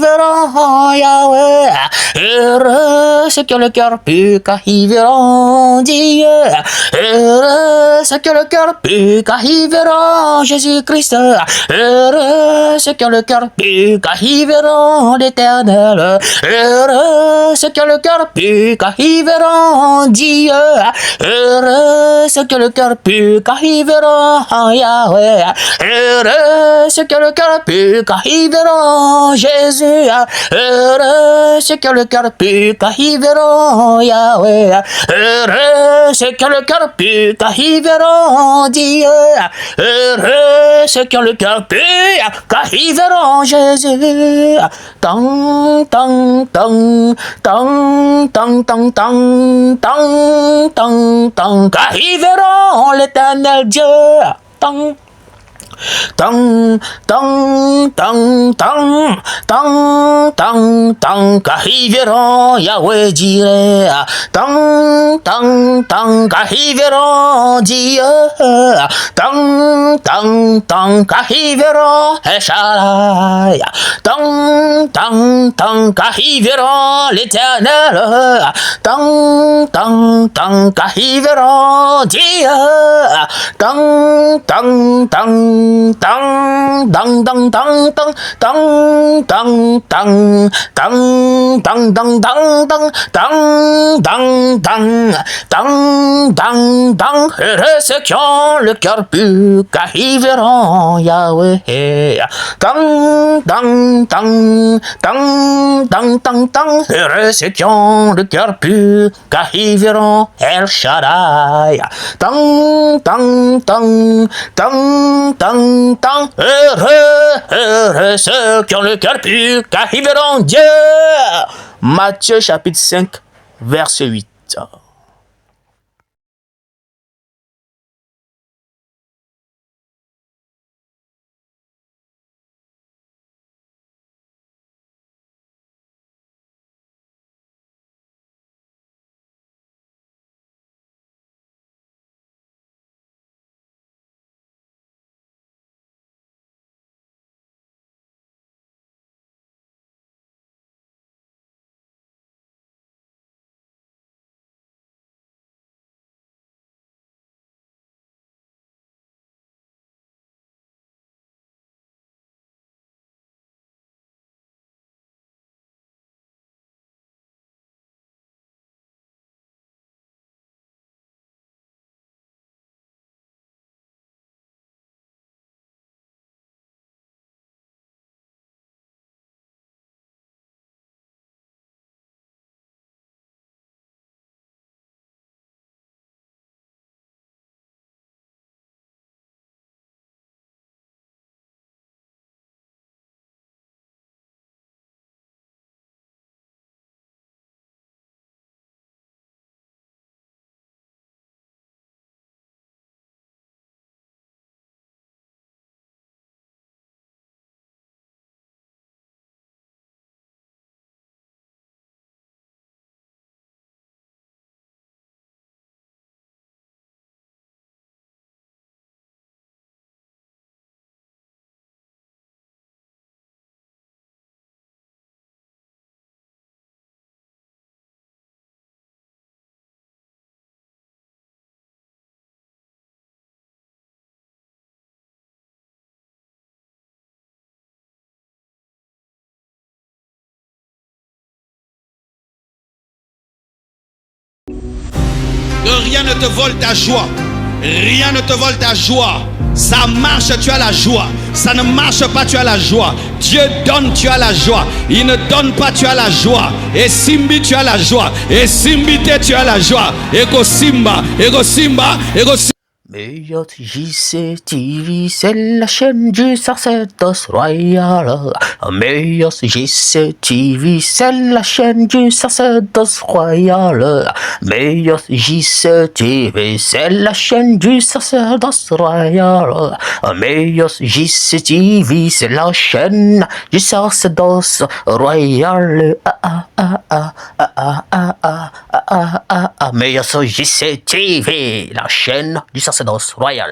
verront Yahweh. Heureux ceux qui ont le cœur pur, car ils verront Dieu. Heureux ceux qui ont le cœur pur, car ils verront Jésus-Christ. Heureux ceux qui ont le cœur pur, car ils verront l'Éternel. Heureux ceux qui ont le cœur pur, car ils verront Dieu. Heureux ceux qui ont le cœur pur, car ils verront Yahweh. Heureux ceux qui ont le cœur pur, car ils verront Jésus. Heureux ceux qui ont le cœur pur, car ils verront Yahweh. Heureux ceux qui ont le cœur pur, car ils verront Dieu. Heureux ceux qui ont le cœur pur, car ils verront Jésus. Tang tang tang tang tang tang tang tang tang tang, car ils verront l'Éternel Dieu. Tang tang tang tang tang tang tang tang, car ils verront Yahweh Jireh. Tang tang tang, car ils verront Dieu. Tang tang tang, car ils verront El Shaddai. Tang tang tang, car ils verront l'Éternel. Tang tang tang, car ils verront Dieu. Tang tang tang tang dang dang dang dang dang dang dang dang dang dang dang dang dang dang dang dang. Heureux ceux qui ont le cœur pur, car ils verront Yahweh. Dang dang dang dang dang dang dang. Heureux ceux qui ont le cœur pur, car ils verront El Shaddai. Dang dang dang dang dang dang. Heureux ceux qui ont le cœur pur, car ils verront Dieu. Matthieu chapitre 5, verset 8. Que rien ne te vole ta joie. Rien ne te vole ta joie. Ça marche, tu as la joie. Ça ne marche pas, tu as la joie. Dieu donne, tu as la joie. Il ne donne pas, tu as la joie. Et Simbi, tu as la joie. Et Simbite, tu as la joie. Ego Simba, Ego Simba, Ego Simba. Meilleur JC TV, c'est la chaîne du sacerdoce royal. Meilleur JC TV, c'est la chaîne du sacerdoce royal. Meilleur JC TV, c'est la chaîne du sacerdoce royal. Meilleur JC TV, c'est la chaîne du sacerdoce royal. Meilleur JC TV, la chaîne du sacerdoce royal.